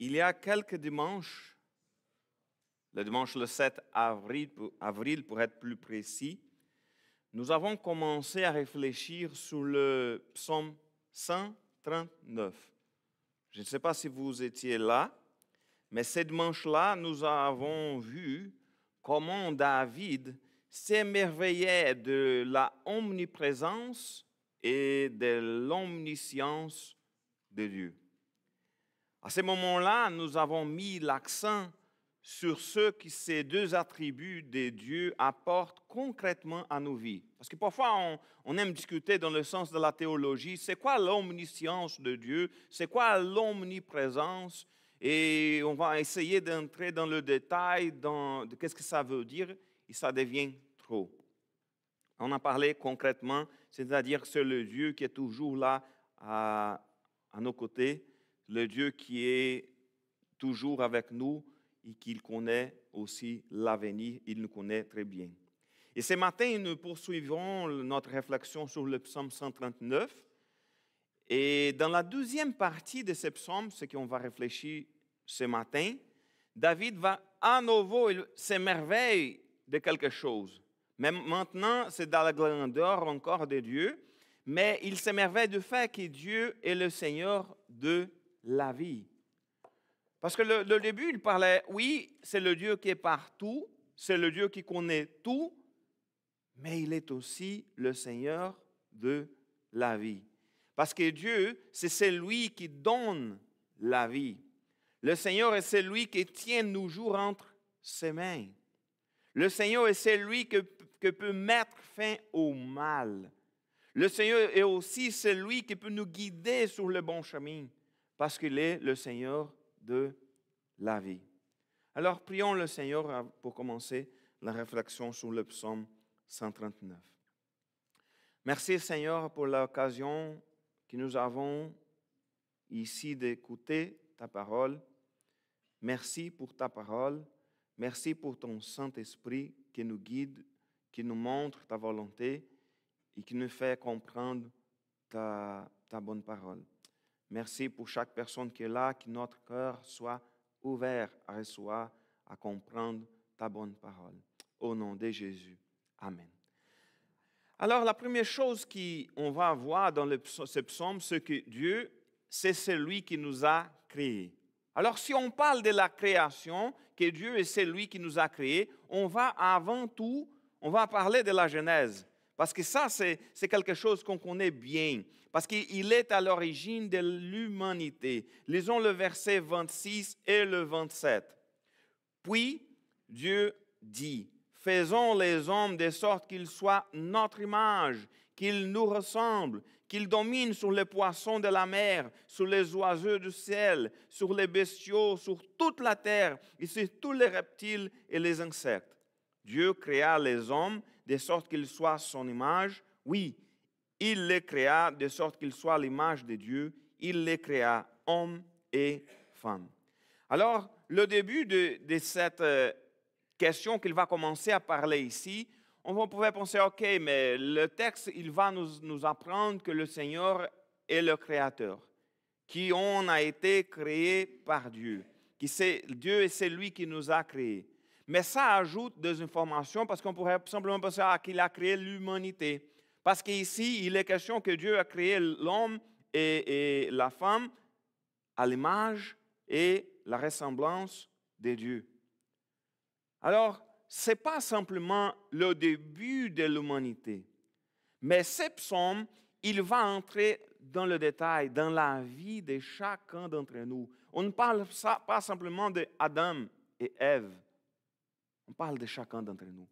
Il y a quelques dimanches, le dimanche le 7 avril pour être plus précis, nous avons commencé à réfléchir sur le psaume 139. Je ne sais pas si vous étiez là, mais ce dimanche-là, nous avons vu comment David s'émerveillait de la omniprésence et de l'omniscience de Dieu. À ce moment-là, nous avons mis l'accent sur ce que ces deux attributs de Dieu apportent concrètement à nos vies. Parce que parfois, on aime discuter dans le sens de la théologie, c'est quoi l'omniscience de Dieu, c'est quoi l'omniprésence, et on va essayer d'entrer dans le détail de qu'est-ce que ça veut dire, et ça devient trop. On a parlé concrètement, c'est-à-dire que c'est le Dieu qui est toujours là à nos côtés, le Dieu qui est toujours avec nous et qui connaît aussi l'avenir, il nous connaît très bien. Et ce matin, nous poursuivrons notre réflexion sur le psaume 139. Et dans la deuxième partie de ce psaume, ce qu'on va réfléchir ce matin, David va à nouveau s'émerveiller de quelque chose. Mais maintenant, c'est dans la grandeur encore de Dieu, mais il s'émerveille du fait que Dieu est le Seigneur de la vie. Parce que le début, il parlait, oui, c'est le Dieu qui est partout, c'est le Dieu qui connaît tout, mais il est aussi le Seigneur de la vie. Parce que Dieu, c'est celui qui donne la vie. Le Seigneur est celui qui tient nos jours entre ses mains. Le Seigneur est celui que peut mettre fin au mal. Le Seigneur est aussi celui qui peut nous guider sur le bon chemin, parce qu'il est le Seigneur de la vie. Alors, prions le Seigneur pour commencer la réflexion sur le psaume 139. Merci Seigneur pour l'occasion que nous avons ici d'écouter ta parole. Merci pour ta parole. Merci pour ton Saint-Esprit qui nous guide, qui nous montre ta volonté et qui nous fait comprendre ta bonne parole. Merci pour chaque personne qui est là, que notre cœur soit ouvert à recevoir, à comprendre ta bonne parole. Au nom de Jésus. Amen. Alors, la première chose qu'on va voir dans ce psaume, c'est que Dieu, c'est celui qui nous a créés. Alors, si on parle de la création, que Dieu est celui qui nous a créés, on va avant tout, on va parler de la Genèse. Parce que ça, c'est quelque chose qu'on connaît bien. Parce qu'il est à l'origine de l'humanité. Lisons le verset 26 et le 27. Puis, Dieu dit, « Faisons les hommes de sorte qu'ils soient notre image, qu'ils nous ressemblent, qu'ils dominent sur les poissons de la mer, sur les oiseaux du ciel, sur les bestiaux, sur toute la terre et sur tous les reptiles et les insectes. » Dieu créa les hommes de sorte qu'ils soient son image. Oui, il les créa de sorte qu'ils soient l'image de Dieu. Il les créa hommes et femmes. Alors, le début de cette question qu'il va commencer à parler ici, on pouvait penser, OK, mais le texte, il va nous apprendre que le Seigneur est le Créateur, qu'on a été créé par Dieu, que Dieu est celui qui nous a créés. Mais ça ajoute des informations parce qu'on pourrait simplement penser qu'il a créé l'humanité. Parce qu'ici, il est question que Dieu a créé l'homme et la femme à l'image et la ressemblance de Dieu. Alors, ce n'est pas simplement le début de l'humanité, mais ce psaume, il va entrer dans le détail, dans la vie de chacun d'entre nous. On ne parle pas simplement d'Adam et Ève, on parle de chacun d'entre nous.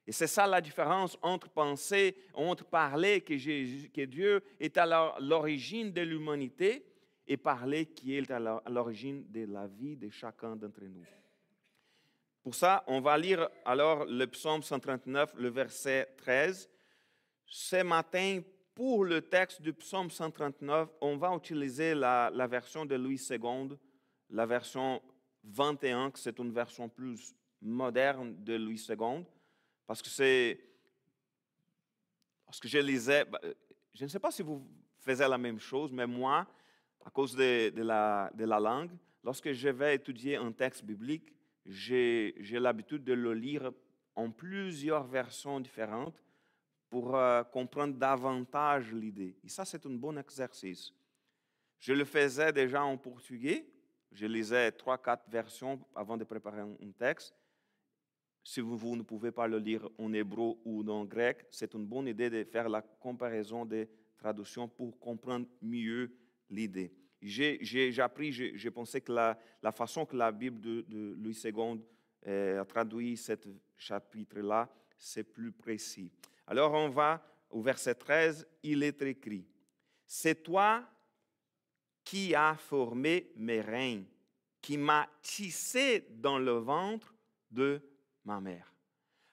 Et c'est ça la différence entre penser, entre parler que Dieu est à l'origine de l'humanité et parler qu'il est à l'origine de la vie de chacun d'entre nous. Pour ça, on va lire alors le psaume 139, le verset 13. Ce matin, pour le texte du psaume 139, on va utiliser la version de Louis II, la version 21, que c'est une version plus moderne de Louis II, parce que je lisais, je ne sais pas si vous faisiez la même chose, mais moi, à cause de la langue, lorsque je vais étudier un texte biblique, j'ai l'habitude de le lire en plusieurs versions différentes pour comprendre davantage l'idée. Et ça, c'est un bon exercice. Je le faisais déjà en portugais. Je lisais 3-4 versions avant de préparer un texte. Si vous ne pouvez pas le lire en hébreu ou en grec, c'est une bonne idée de faire la comparaison des traductions pour comprendre mieux l'idée. J'ai appris, j'ai pensé que la façon que la Bible de Louis II a traduit ce chapitre-là, c'est plus précis. Alors on va au verset 13, il est écrit, « C'est toi qui as formé mes reins, qui m'as tissé dans le ventre de ma mère. »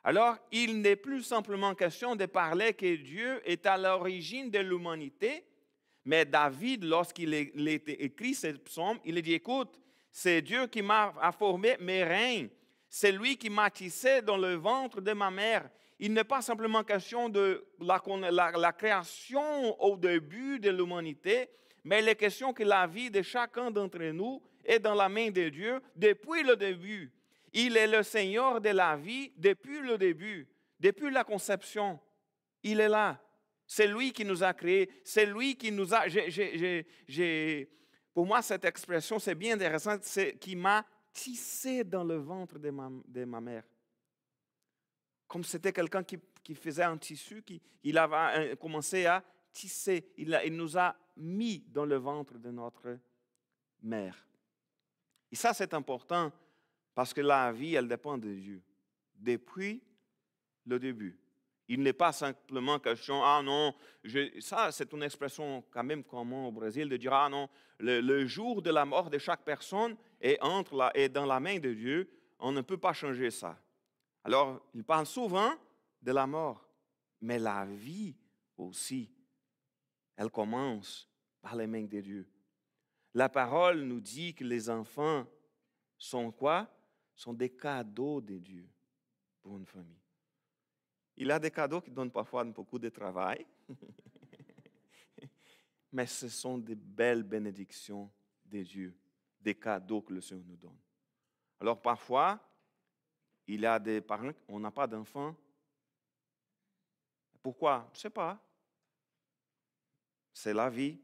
Alors, il n'est plus simplement question de parler que Dieu est à l'origine de l'humanité, mais David, lorsqu'il a écrit ce psaume, il a dit, écoute, c'est Dieu qui m'a formé mes reins, c'est lui qui m'a tissé dans le ventre de ma mère. Il n'est pas simplement question de la création au début de l'humanité, mais il est question que la vie de chacun d'entre nous est dans la main de Dieu depuis le début. Il est le Seigneur de la vie depuis le début, depuis la conception. Il est là. C'est lui qui nous a créés. C'est lui qui nous a... Pour moi, cette expression, c'est bien intéressant. C'est qui m'a tissé dans le ventre de ma mère. Comme c'était quelqu'un qui faisait un tissu, il avait commencé à tisser. Il nous a mis dans le ventre de notre mère. Et ça, c'est important parce que la vie, elle dépend de Dieu. Depuis le début. Il n'est pas simplement question, ah non, ça c'est une expression quand même commune au Brésil, de dire, ah non, le jour de la mort de chaque personne est dans la main de Dieu, on ne peut pas changer ça. Alors, il parle souvent de la mort, mais la vie aussi, elle commence par les mains de Dieu. La parole nous dit que les enfants sont quoi? Sont des cadeaux de Dieu pour une famille. Il y a des cadeaux qui donnent parfois beaucoup de travail, mais ce sont des belles bénédictions de Dieu, des cadeaux que le Seigneur nous donne. Alors parfois, il y a des parents, on n'a pas d'enfants. Pourquoi? Je ne sais pas. C'est la vie.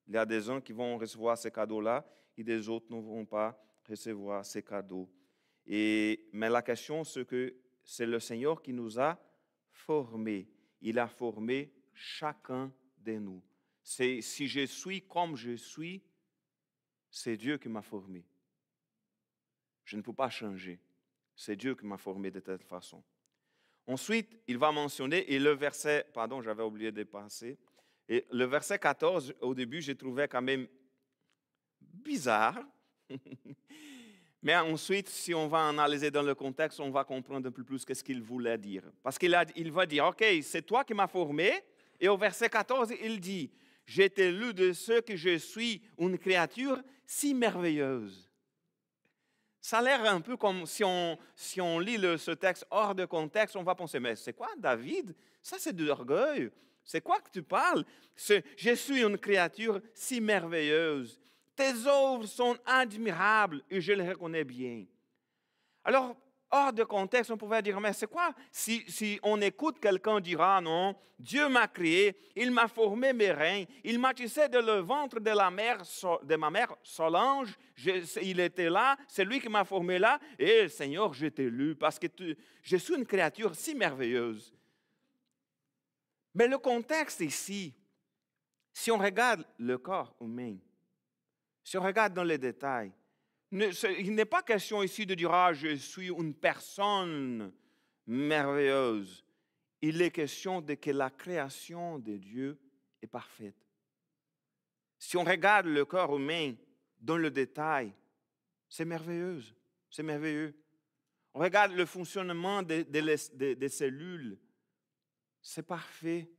Il y a des gens qui vont recevoir ces cadeaux-là et des autres ne vont pas recevoir ces cadeaux. Mais la question, c'est que c'est le Seigneur qui nous a formés. Il a formé chacun de nous. Si je suis comme je suis, c'est Dieu qui m'a formé. Je ne peux pas changer. C'est Dieu qui m'a formé de telle façon. Ensuite, il va mentionner, et le verset, pardon, j'avais oublié de passer, et le verset 14, au début, j'ai trouvé quand même bizarre. Mais ensuite, si on va analyser dans le contexte, on va comprendre un peu plus ce qu'il voulait dire. Parce qu'il va dire, OK, c'est toi qui m'as formé. Et au verset 14, il dit, j'ai été lu de ceux que je suis une créature si merveilleuse. Ça a l'air un peu comme si on lit ce texte hors de contexte, on va penser, mais c'est quoi David? Ça c'est de l'orgueil. C'est quoi que tu parles? Je suis une créature si merveilleuse. Tes œuvres sont admirables et je les reconnais bien. Alors, hors de contexte, on pouvait dire, mais c'est quoi? Si on écoute quelqu'un dire, ah non, Dieu m'a créé, il m'a formé mes reins, il m'a tissé de le ventre de ma mère Solange, il était là, c'est lui qui m'a formé là, et Seigneur, je t'ai lu parce que je suis une créature si merveilleuse. Mais le contexte ici, si on regarde le corps humain, si on regarde dans les détails, il n'est pas question ici de dire « Ah, je suis une personne merveilleuse ». Il est question de que la création de Dieu est parfaite. Si on regarde le corps humain dans le détail, c'est merveilleux, c'est merveilleux. On regarde le fonctionnement des cellules, c'est parfait.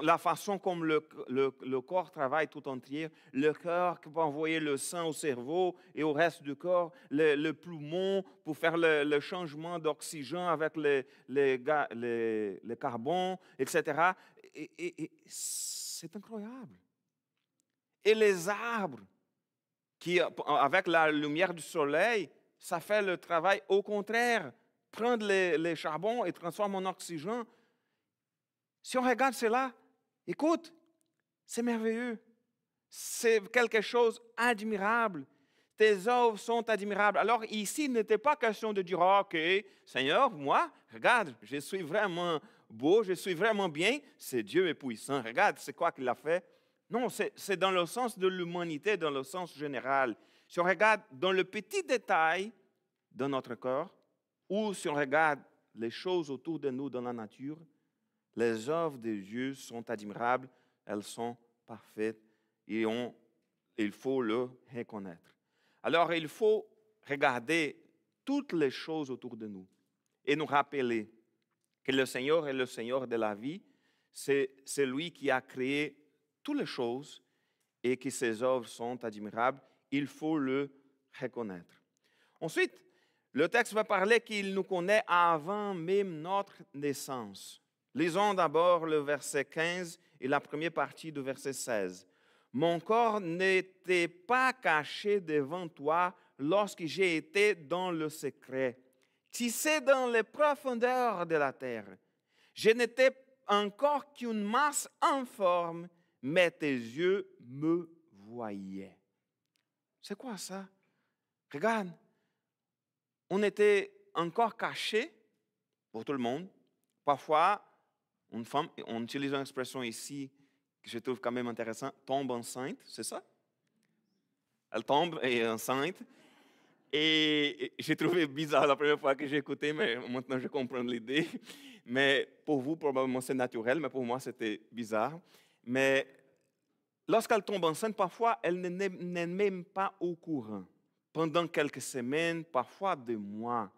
La façon comme le corps travaille tout entier, le cœur qui peut envoyer le sang au cerveau et au reste du corps, le poumon pour faire le changement d'oxygène avec le carbone, etc. Et c'est incroyable. Et les arbres, qui, avec la lumière du soleil, ça fait le travail au contraire. Prendre les charbons et transformer en oxygène. Si on regarde cela, écoute, c'est merveilleux. C'est quelque chose d'admirable. Tes œuvres sont admirables. Alors ici, il n'était pas question de dire, OK, Seigneur, moi, regarde, je suis vraiment beau, je suis vraiment bien. C'est Dieu est puissant. Regarde, c'est quoi qu'il a fait. Non, c'est dans le sens de l'humanité, dans le sens général. Si on regarde dans le petit détail de notre corps, ou si on regarde les choses autour de nous dans la nature, les œuvres de Dieu sont admirables, elles sont parfaites et il faut le reconnaître. Alors, il faut regarder toutes les choses autour de nous et nous rappeler que le Seigneur est le Seigneur de la vie, c'est lui qui a créé toutes les choses et que ses œuvres sont admirables. Il faut le reconnaître. Ensuite, le texte va parler qu'il nous connaît avant même notre naissance. Lisons d'abord le verset 15 et la première partie du verset 16. Mon corps n'était pas caché devant toi lorsque j'ai été dans le secret, tissé dans les profondeurs de la terre. Je n'étais encore qu'une masse informe, mais tes yeux me voyaient. C'est quoi ça? Regarde, on était encore caché pour tout le monde. Parfois, une femme, on utilise une expression ici que je trouve quand même intéressante, tombe enceinte, c'est ça? Elle tombe et est enceinte. Et j'ai trouvé bizarre la première fois que j'ai écouté, mais maintenant je comprends l'idée. Mais pour vous, probablement c'est naturel, mais pour moi c'était bizarre. Mais lorsqu'elle tombe enceinte, parfois elle n'est même pas au courant. Pendant quelques semaines, parfois des mois.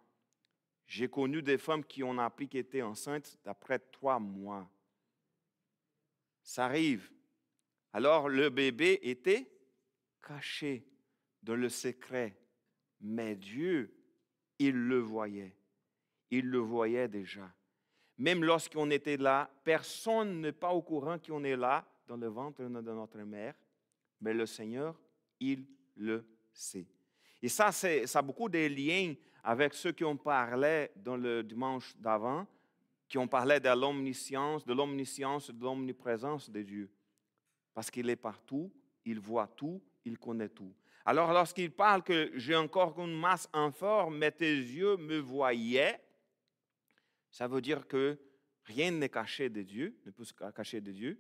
J'ai connu des femmes qui ont appris qu'elles étaient enceintes après 3 mois. Ça arrive. Alors le bébé était caché dans le secret. Mais Dieu, il le voyait. Il le voyait déjà. Même lorsqu'on était là, personne n'est pas au courant qu'on est là dans le ventre de notre mère. Mais le Seigneur, il le sait. Et ça a beaucoup de liens avec ceux qui ont parlé dans le dimanche d'avant, qui ont parlé de l'omniscience, de l'omniprésence de Dieu. Parce qu'il est partout, il voit tout, il connaît tout. Alors lorsqu'il parle que j'ai encore une masse informe, mais tes yeux me voyaient, ça veut dire que rien n'est caché de Dieu, ne peut se cacher de Dieu,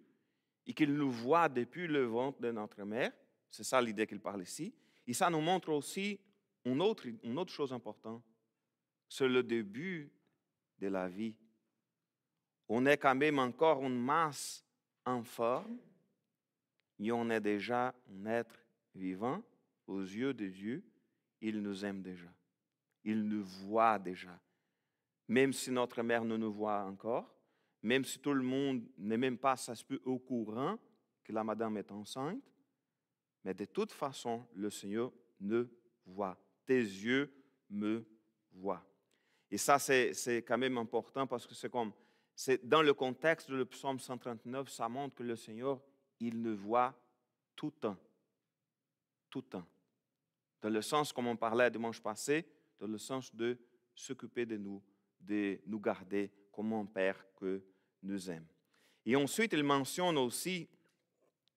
et qu'il nous voit depuis le ventre de notre mère. C'est ça l'idée qu'il parle ici. Et ça nous montre aussi une autre chose importante. C'est le début de la vie. On est quand même encore une masse informe, et on est déjà un être vivant. Aux yeux de Dieu, il nous aime déjà. Il nous voit déjà. Même si notre mère ne nous voit encore, même si tout le monde n'est même pas, ça se peut, au courant que la madame est enceinte, mais de toute façon, le Seigneur me voit. Tes yeux me voient. Et ça, c'est quand même important parce que c'est dans le contexte du psaume 139, ça montre que le Seigneur, il nous voit tout le temps. Tout le temps. Dans le sens, comme on parlait dimanche passé, dans le sens de s'occuper de nous garder comme un Père que nous aime. Et ensuite, il mentionne aussi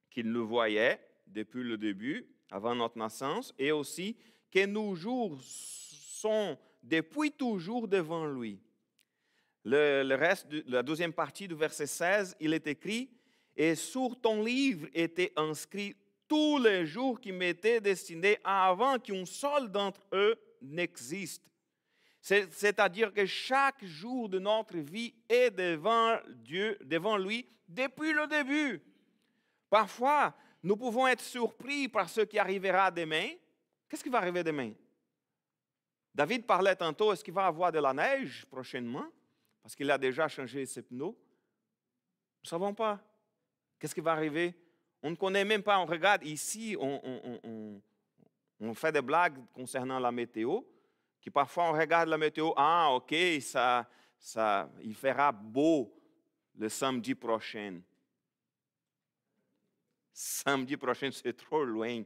qu'il nous voyait depuis le début, avant notre naissance, et aussi que nos jours sont depuis toujours devant lui. Le reste de la deuxième partie du verset 16, il est écrit « Et sur ton livre étaient inscrits tous les jours qui m'étaient destinés avant qu'un seul d'entre eux n'existe. » C'est-à-dire que chaque jour de notre vie est devant Dieu, devant lui, depuis le début. Parfois, nous pouvons être surpris par ce qui arrivera demain. Qu'est-ce qui va arriver demain? David parlait tantôt, est-ce qu'il va y avoir de la neige prochainement? Parce qu'il a déjà changé ses pneus. Nous ne savons pas. Qu'est-ce qui va arriver? On ne connaît même pas. On regarde ici, on fait des blagues concernant la météo, qui parfois on regarde la météo, ah ok, il fera beau le samedi prochain. Samedi prochain, c'est trop loin.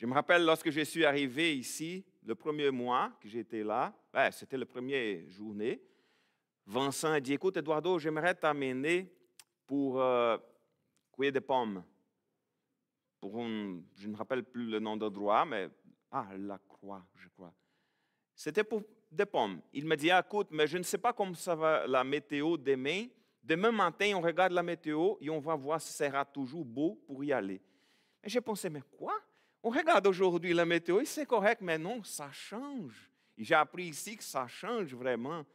Je me rappelle lorsque je suis arrivé ici, le premier mois que j'étais là, c'était la première journée, Vincent a dit, écoute Eduardo, j'aimerais t'amener pour cueillir des pommes. Je ne me rappelle plus le nom d'endroit, mais la Croix, je crois. C'était pour des pommes. Il m'a dit, écoute, mais je ne sais pas comment ça va la météo demain. Demain matin, on regarde la météo et on va voir si ça sera toujours beau pour y aller. Et j'ai pensé, mais quoi? On regarde aujourd'hui la météo et c'est correct, mais non, ça change. Et j'ai appris ici que ça change vraiment.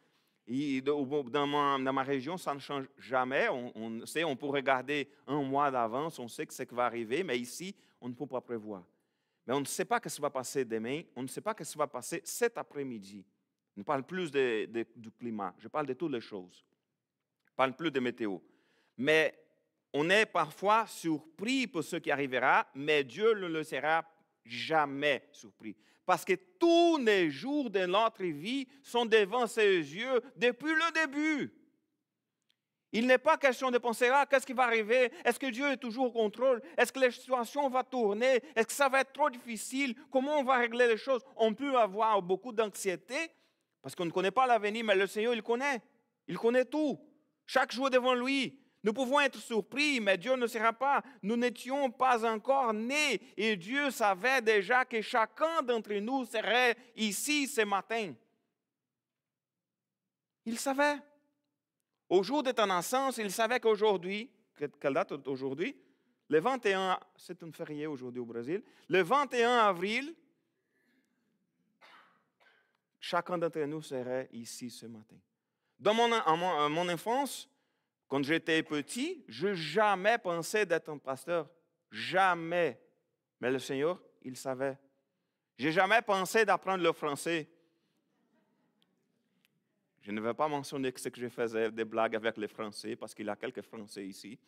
Et dans ma région, ça ne change jamais. On peut regarder un mois d'avance, on sait que c'est ce qui va arriver, mais ici, on ne peut pas prévoir. Mais on ne sait pas ce qui va passer demain, on ne sait pas ce qui va passer cet après-midi. Je ne parle plus du climat, je parle de toutes les choses. Je ne parle plus de météo. Mais on est parfois surpris pour ce qui arrivera, mais Dieu ne le sera jamais surpris. Parce que tous les jours de notre vie sont devant ses yeux depuis le début. Il n'est pas question de penser, qu'est-ce qui va arriver? Est-ce que Dieu est toujours au contrôle? Est-ce que la situation va tourner? Est-ce que ça va être trop difficile? Comment on va régler les choses? On peut avoir beaucoup d'anxiété parce qu'on ne connaît pas l'avenir, mais le Seigneur, il connaît. Il connaît tout. Chaque jour devant lui. Nous pouvons être surpris, mais Dieu ne sera pas. Nous n'étions pas encore nés et Dieu savait déjà que chacun d'entre nous serait ici ce matin. Il savait. Au jour de ta naissance, il savait qu'aujourd'hui, quelle date aujourd'hui? Le 21, c'est un férié aujourd'hui au Brésil, le 21 avril, chacun d'entre nous serait ici ce matin. Dans mon enfance, quand j'étais petit, je n'ai jamais pensé d'être un pasteur. Jamais. Mais le Seigneur, il savait. Je n'ai jamais pensé d'apprendre le français. Je ne vais pas mentionner que je faisais des blagues avec les Français, parce qu'il y a quelques Français ici.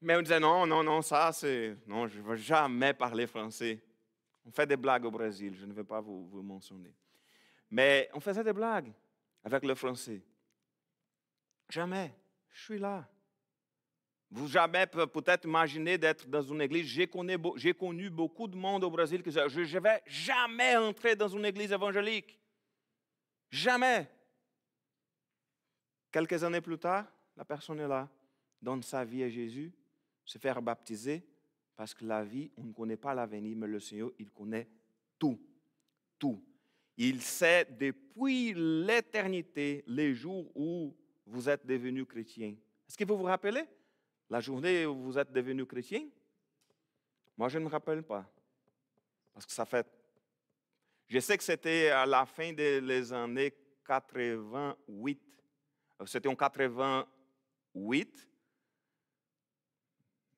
Mais on disait, non, ça c'est... Non, je ne veux jamais parler français. On fait des blagues au Brésil, je ne vais pas vous mentionner. Mais on faisait des blagues avec le français. Jamais. Je suis là. Vous jamais peut-être imaginé d'être dans une église. J'ai connu beaucoup de monde au Brésil qui disait, je ne vais jamais entrer dans une église évangélique. Jamais. Quelques années plus tard, la personne est là, donne sa vie à Jésus, se faire baptiser, parce que la vie, on ne connaît pas l'avenir, mais le Seigneur, il connaît tout. Tout. Il sait depuis l'éternité les jours où vous êtes devenu chrétien. Est-ce que vous vous rappelez la journée où vous êtes devenu chrétien? Moi, je ne me rappelle pas. Parce que ça fait... Je sais que c'était à la fin des années 88. C'était en 88.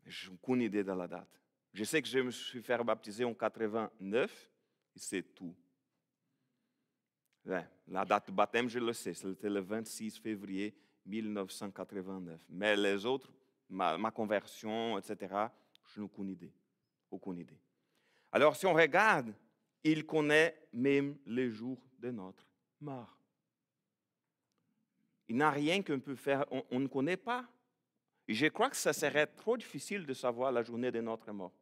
Je n'ai aucune idée de la date. Je sais que je me suis fait baptiser en 89 et c'est tout. La date de baptême, je le sais, c'était le 26 février 1989. Mais les autres, ma conversion, etc., je n'ai aucune idée. Aucune idée. Alors, si on regarde, il connaît même les jours de notre mort. Il n'y a rien qu'on peut faire, on ne connaît pas. Et je crois que ça serait trop difficile de savoir la journée de notre mort.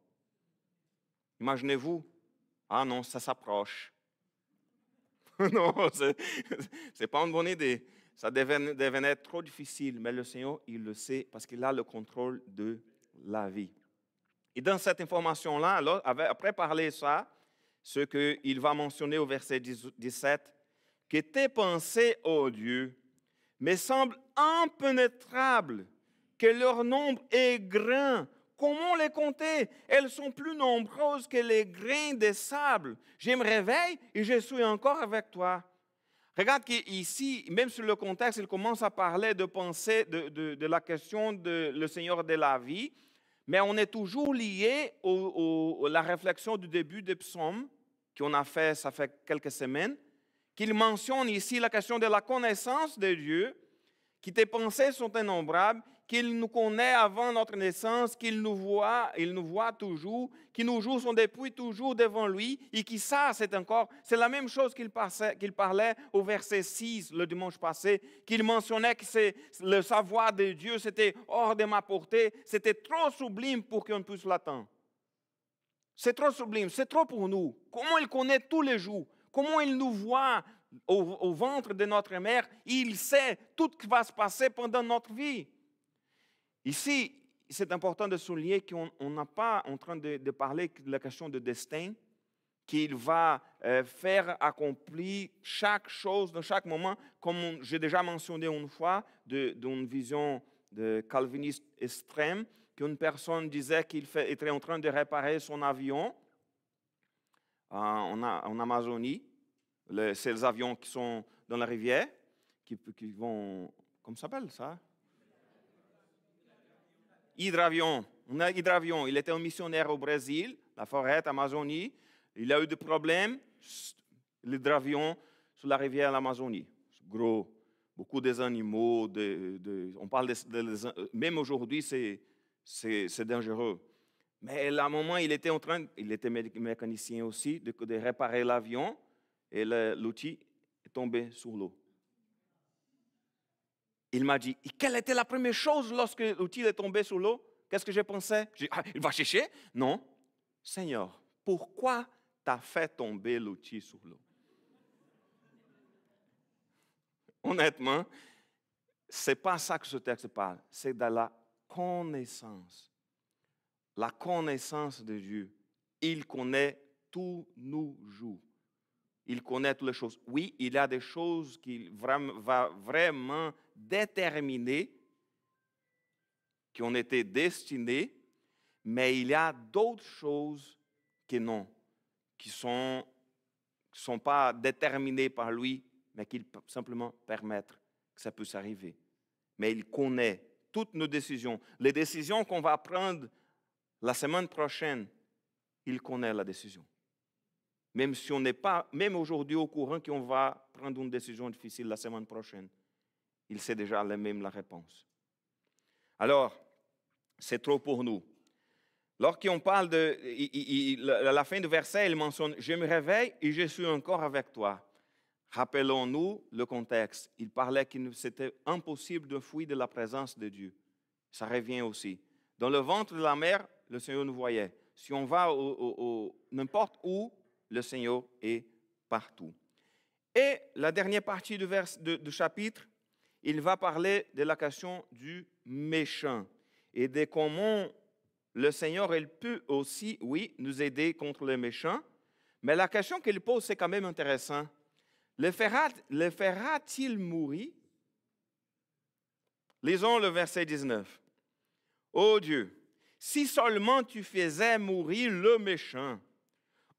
Imaginez-vous, non, ça s'approche. Non, ce n'est pas une bonne idée. Ça devenait trop difficile, mais le Seigneur, il le sait parce qu'il a le contrôle de la vie. Et dans cette information-là, après parler ça, ce qu'il va mentionner au verset 17, que tes pensées, ô Dieu, me semblent impénétrables, que leur nombre est grand. Comment les compter? Elles sont plus nombreuses que les grains de sable. Je me réveille et je suis encore avec toi. Regarde qu'ici, même sur le contexte, il commence à parler de pensée, de la question de le Seigneur de la vie, mais on est toujours lié à la réflexion du début des psaumes qu'on a fait, ça fait quelques semaines, qu'il mentionne ici la question de la connaissance de Dieu, que tes pensées sont innombrables, qu'il nous connaît avant notre naissance, qu'il nous voit toujours, que nos jours sont depuis toujours devant lui, et que ça, c'est la même chose qu'il parlait au verset 6 le dimanche passé, qu'il mentionnait que le savoir de Dieu, c'était hors de ma portée, c'était trop sublime pour qu'on puisse l'attendre. C'est trop sublime, c'est trop pour nous. Comment il connaît tous les jours? Comment il nous voit au ventre de notre mère? Il sait tout ce qui va se passer pendant notre vie. Ici, c'est important de souligner qu'on n'a pas en train de parler de la question de destin, qu'il va faire accomplir chaque chose dans chaque moment, comme j'ai déjà mentionné une fois, d'une vision de calviniste extrême, qu'une personne disait qu'il était en train de réparer son avion en Amazonie, ces avions qui sont dans la rivière, qui vont, comment ça s'appelle ça? Hydravion. Un hydravion. Il était un missionnaire au Brésil, la forêt, Amazonie. Il a eu des problèmes, l'hydravion sur la rivière Amazonie. Gros, beaucoup des animaux, on parle même aujourd'hui, c'est dangereux. Mais à un moment, il était mécanicien aussi, de réparer l'avion et l'outil est tombé sur l'eau. Il m'a dit, quelle était la première chose lorsque l'outil est tombé sur l'eau? Qu'est-ce que j'ai pensé? J'ai dit, il va chercher? Non. Seigneur, pourquoi t'as fait tomber l'outil sur l'eau? Honnêtement, ce n'est pas ça que ce texte parle. C'est de la connaissance. La connaissance de Dieu. Il connaît tous nos jours. Il connaît toutes les choses. Oui, il y a des choses qu'il va vraiment déterminer, qui ont été destinées, mais il y a d'autres choses qui non, qui ne sont pas déterminées par lui, mais qui simplement permettent que ça puisse arriver. Mais il connaît toutes nos décisions. Les décisions qu'on va prendre la semaine prochaine, il connaît la décision. Même si on n'est pas, même aujourd'hui au courant qu'on va prendre une décision difficile la semaine prochaine, il sait déjà même la réponse. Alors, c'est trop pour nous. Lorsqu'on parle à la fin du verset, il mentionne « Je me réveille et je suis encore avec toi ». Rappelons-nous le contexte. Il parlait que c'était impossible de fuir de la présence de Dieu. Ça revient aussi. Dans le ventre de la mère, le Seigneur nous voyait. Si on va n'importe où, le Seigneur est partout. Et la dernière partie du chapitre, il va parler de la question du méchant et de comment le Seigneur, il peut aussi, oui, nous aider contre les méchants. Mais la question qu'il pose, c'est quand même intéressant. Le fera-t-il mourir? Lisons le verset 19. Ô Dieu, si seulement tu faisais mourir le méchant,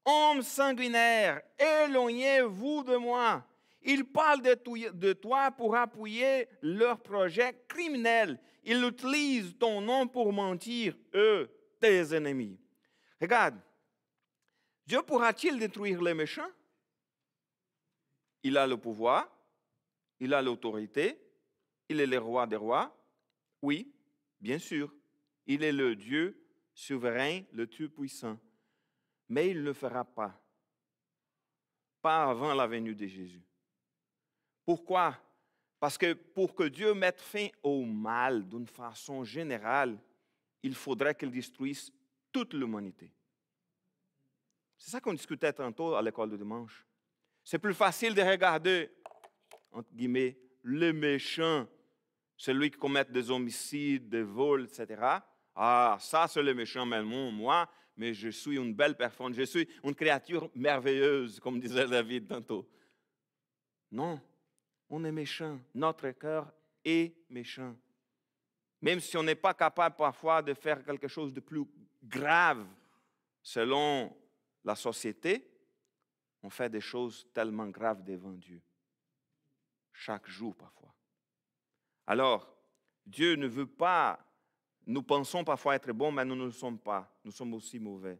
homme sanguinaire, éloignez-vous de moi. Ils parlent de toi pour appuyer leurs projets criminels. Ils utilisent ton nom pour mentir, eux, tes ennemis. Regarde, Dieu pourra-t-il détruire les méchants? Il a le pouvoir, il a l'autorité, il est le roi des rois. Oui, bien sûr, il est le Dieu souverain, le Tout-Puissant. Mais il ne le fera pas. Pas avant la venue de Jésus. Pourquoi? Parce que pour que Dieu mette fin au mal d'une façon générale, il faudrait qu'il détruise toute l'humanité. C'est ça qu'on discutait tantôt à l'école de dimanche. C'est plus facile de regarder, entre guillemets, le méchant, celui qui commet des homicides, des vols, etc. Ah, ça c'est le méchant, mais moi, mais je suis une belle personne, je suis une créature merveilleuse, comme disait David tantôt. Non, on est méchant, notre cœur est méchant. Même si on n'est pas capable parfois de faire quelque chose de plus grave selon la société, on fait des choses tellement graves devant Dieu. Chaque jour parfois. Alors, Dieu ne veut pas, nous pensons parfois être bons, mais nous ne le sommes pas. Nous sommes aussi mauvais.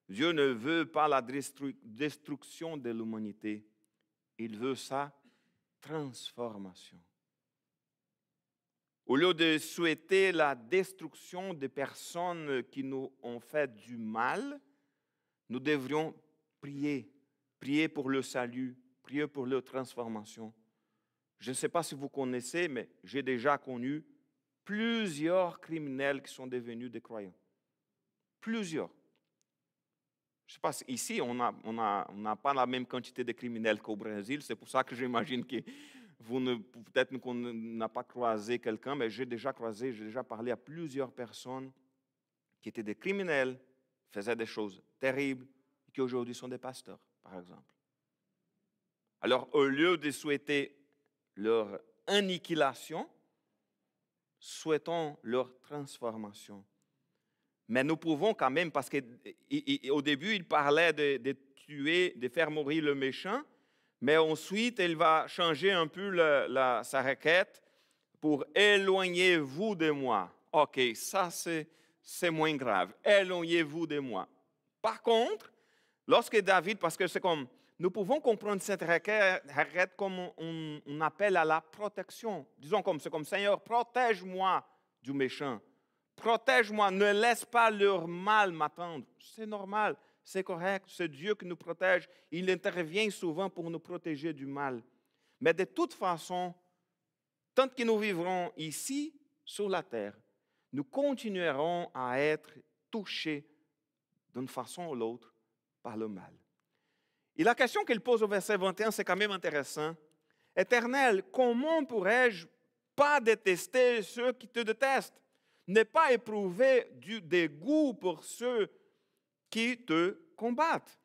Dieu ne veut pas la destruction de l'humanité. Il veut sa transformation. Au lieu de souhaiter la destruction des personnes qui nous ont fait du mal, nous devrions prier. Prier pour le salut, prier pour leur transformation. Je ne sais pas si vous connaissez, mais j'ai déjà connu plusieurs criminels qui sont devenus des croyants. Plusieurs. Je sais pas, ici, on n'a pas la même quantité de criminels qu'au Brésil. C'est pour ça que j'imagine que peut-être qu'on n'a pas croisé quelqu'un, mais j'ai déjà parlé à plusieurs personnes qui étaient des criminels, faisaient des choses terribles, et qui aujourd'hui sont des pasteurs, par exemple. Alors, au lieu de souhaiter leur annihilation, souhaitons leur transformation. Mais nous pouvons quand même, parce qu'au début, il parlait de tuer, de faire mourir le méchant, mais ensuite, il va changer un peu sa requête pour éloignez-vous de moi. OK, ça c'est moins grave. Éloignez-vous de moi. Par contre, lorsque David, parce que c'est comme, nous pouvons comprendre cette requête comme un appel à la protection. Disons comme, c'est comme, Seigneur, protège-moi du méchant. Protège-moi, ne laisse pas leur mal m'attendre. C'est normal, c'est correct, c'est Dieu qui nous protège. Il intervient souvent pour nous protéger du mal. Mais de toute façon, tant que nous vivrons ici, sur la terre, nous continuerons à être touchés d'une façon ou l'autre par le mal. Et la question qu'il pose au verset 21, c'est quand même intéressant. Éternel, comment pourrais-je pas détester ceux qui te détestent? Ne pas éprouver du dégoût pour ceux qui te combattent.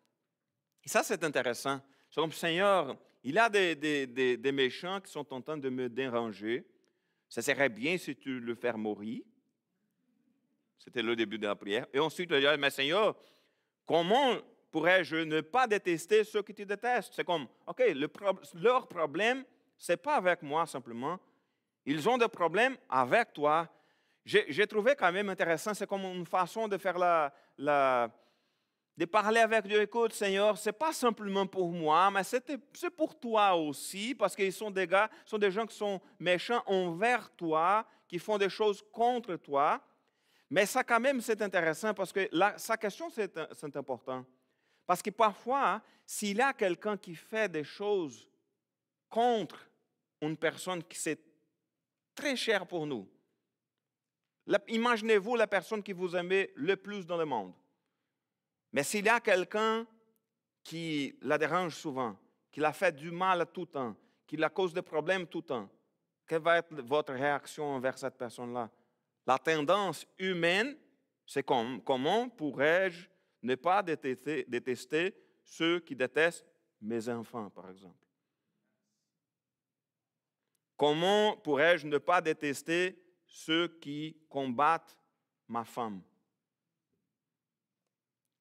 Et ça, c'est intéressant. C'est comme, Seigneur, il y a des méchants qui sont en train de me déranger. Ça serait bien si tu le fais mourir. C'était le début de la prière. Et ensuite, il dit, mais Seigneur, comment pourrais-je ne pas détester ceux qui te détestent? C'est comme, OK, leur problème, ce n'est pas avec moi simplement. Ils ont des problèmes avec toi. J'ai trouvé quand même intéressant, c'est comme une façon de faire de parler avec Dieu. Écoute, Seigneur, ce n'est pas simplement pour moi, mais c'est pour toi aussi, parce qu'ils sont des gens qui sont méchants envers toi, qui font des choses contre toi. Mais ça, quand même, c'est intéressant, parce que sa question, c'est important. Parce que parfois, s'il y a quelqu'un qui fait des choses contre une personne qui c'est très chère pour nous, imaginez-vous la personne que vous aimez le plus dans le monde. Mais s'il y a quelqu'un qui la dérange souvent, qui la fait du mal tout le temps, qui la cause des problèmes tout le temps, quelle va être votre réaction envers cette personne-là? La tendance humaine, c'est comment pourrais-je ne pas détester ceux qui détestent mes enfants, par exemple? Comment pourrais-je ne pas détester ceux qui combattent ma femme?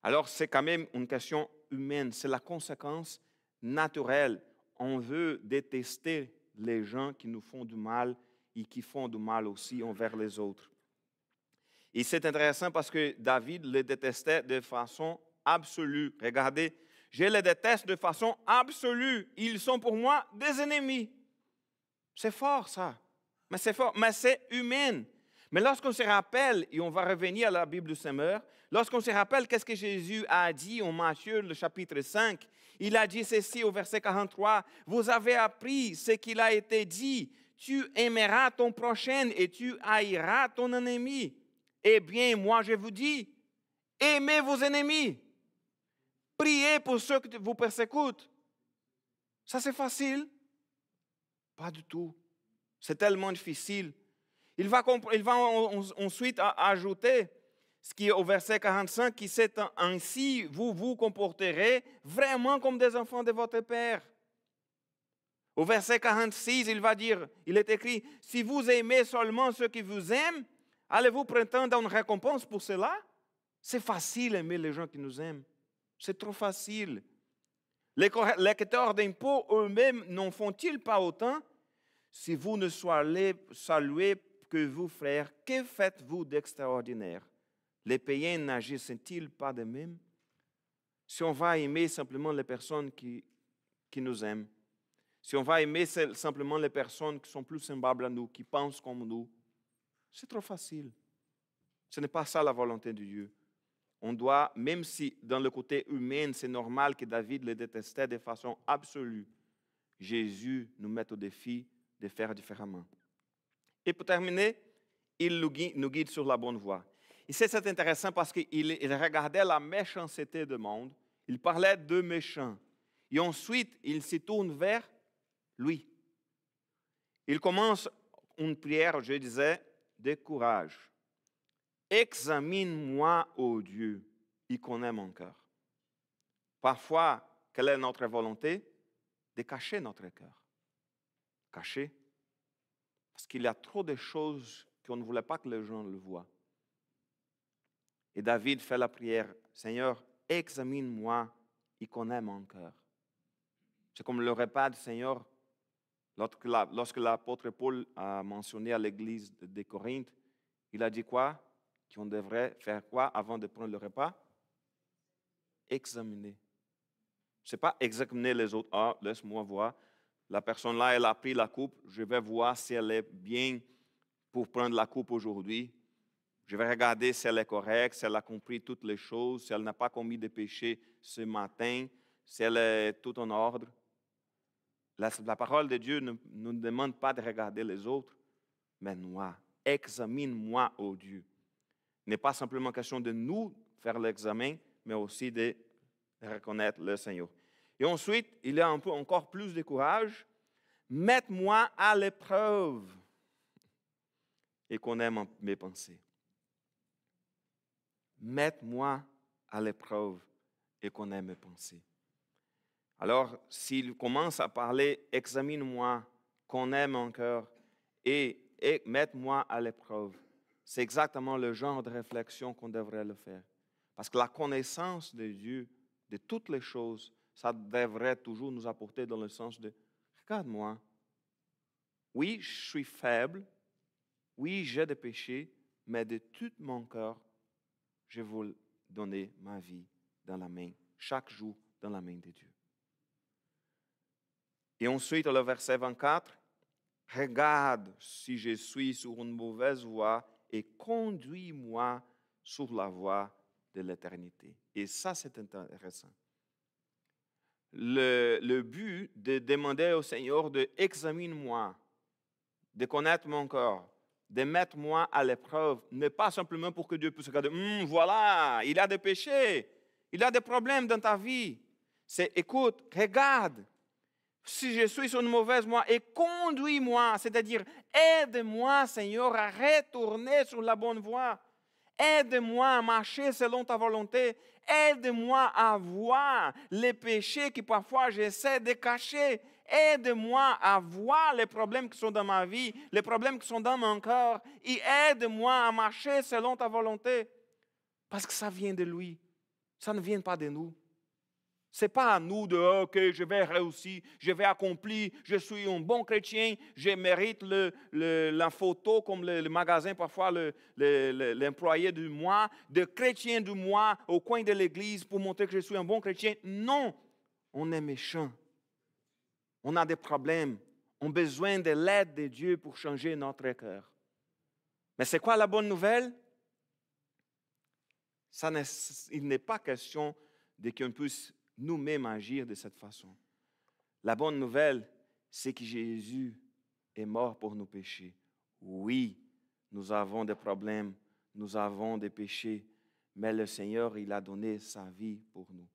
Alors, c'est quand même une question humaine, c'est la conséquence naturelle. On veut détester les gens qui nous font du mal et qui font du mal aussi envers les autres. Et c'est intéressant parce que David les détestait de façon absolue. Regardez, je les déteste de façon absolue. Ils sont pour moi des ennemis. C'est fort ça, mais c'est fort, mais c'est humain. Mais lorsqu'on se rappelle, et on va revenir à la Bible du Semeur, lorsqu'on se rappelle qu'est-ce que Jésus a dit en Matthieu, le chapitre 5, il a dit ceci au verset 43, « Vous avez appris ce qu'il a été dit, tu aimeras ton prochain et tu haïras ton ennemi. Eh bien, moi je vous dis, aimez vos ennemis, priez pour ceux qui vous persécutent. » Ça c'est facile? Pas du tout. C'est tellement difficile. Il va ensuite ajouter ce qui est au verset 45, qui c'est ainsi, vous vous comporterez vraiment comme des enfants de votre Père. Au verset 46, il est écrit, si vous aimez seulement ceux qui vous aiment, allez-vous prétendre à une récompense pour cela? C'est facile d'aimer les gens qui nous aiment. C'est trop facile. Les collecteurs d'impôts eux-mêmes n'en font-ils pas autant? Si vous ne soyez salués que vous, frères, que faites-vous d'extraordinaire? Les païens n'agissent-ils pas de même? Si on va aimer simplement les personnes qui nous aiment, si on va aimer simplement les personnes qui sont plus semblables à nous, qui pensent comme nous, c'est trop facile. Ce n'est pas ça la volonté de Dieu. On doit, même si dans le côté humain, c'est normal que David les détestait de façon absolue, Jésus nous met au défi de faire différemment. Et pour terminer, il nous guide sur la bonne voie. ici c'est intéressant parce qu'il regardait la méchanceté du monde. Il parlait de méchants. Et ensuite, il se tourne vers lui. Il commence une prière, je disais, de courage. Examine-moi, ô Dieu, et connais mon cœur. Parfois, quelle est notre volonté? De cacher notre cœur. Cacher. Parce qu'il y a trop de choses qu'on ne voulait pas que les gens le voient. Et David fait la prière, Seigneur, examine-moi et connais mon cœur. C'est comme le repas du Seigneur, lorsque l'apôtre Paul a mentionné à l'église de Corinthe, il a dit quoi? Qu'on devrait faire quoi avant de prendre le repas? Examiner. Ce n'est pas examiner les autres. Ah, laisse-moi voir. La personne là, elle a pris la coupe. Je vais voir si elle est bien pour prendre la coupe aujourd'hui. Je vais regarder si elle est correcte, si elle a compris toutes les choses, si elle n'a pas commis de péché ce matin, si elle est tout en ordre. La parole de Dieu ne nous demande pas de regarder les autres, mais moi, examine-moi, ô Dieu. Ce n'est pas simplement question de nous faire l'examen, mais aussi de reconnaître le Seigneur. Et ensuite, il y a encore plus de courage. Mets-moi à l'épreuve et connais mes pensées. Mets-moi à l'épreuve et connais mes pensées. Alors, s'il commence à parler, examine-moi, connais mon cœur et mets-moi à l'épreuve, c'est exactement le genre de réflexion qu'on devrait le faire. Parce que la connaissance de Dieu, de toutes les choses, ça devrait toujours nous apporter dans le sens de, regarde-moi, oui, je suis faible, oui, j'ai des péchés, mais de tout mon cœur, je veux donner ma vie dans la main, chaque jour dans la main de Dieu. Et ensuite, le verset 24, regarde si je suis sur une mauvaise voie et conduis-moi sur la voie de l'éternité. Et ça, c'est intéressant. Le but de demander au Seigneur de examine-moi, de connaître mon cœur, de mettre moi à l'épreuve, n'est pas simplement pour que Dieu puisse regarder, voilà, il a des péchés, il a des problèmes dans ta vie. C'est, écoute, regarde, si je suis sur une mauvaise voie, et conduis-moi, c'est-à-dire aide-moi, Seigneur, à retourner sur la bonne voie. Aide-moi à marcher selon ta volonté. Aide-moi à voir les péchés que parfois j'essaie de cacher. Aide-moi à voir les problèmes qui sont dans ma vie, les problèmes qui sont dans mon cœur. Et aide-moi à marcher selon ta volonté. Parce que ça vient de lui. Ça ne vient pas de nous. Ce n'est pas à nous de « OK, je vais réussir, je vais accomplir, je suis un bon chrétien, je mérite la photo comme le magasin, parfois l'employé du mois, de chrétien du mois au coin de l'église pour montrer que je suis un bon chrétien. » Non, on est méchant. On a des problèmes. On a besoin de l'aide de Dieu pour changer notre cœur. Mais c'est quoi la bonne nouvelle? Il n'est pas question de qu'on puisse nous-mêmes agir de cette façon. La bonne nouvelle, c'est que Jésus est mort pour nos péchés. Oui, nous avons des problèmes, nous avons des péchés, mais le Seigneur, il a donné sa vie pour nous.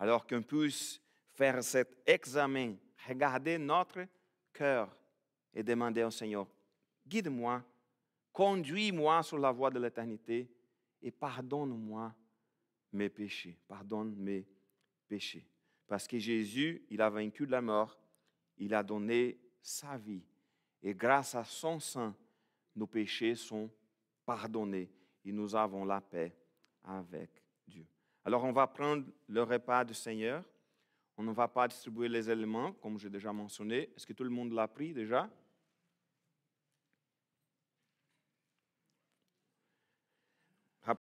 Alors qu'on puisse faire cet examen, regarder notre cœur et demander au Seigneur, guide-moi, conduis-moi sur la voie de l'éternité et pardonne-moi mes péchés, pardonne mes péché. Parce que Jésus, il a vaincu la mort, il a donné sa vie. Et grâce à son sang, nos péchés sont pardonnés et nous avons la paix avec Dieu. Alors, on va prendre le repas du Seigneur. On ne va pas distribuer les éléments, comme j'ai déjà mentionné. Est-ce que tout le monde l'a pris déjà?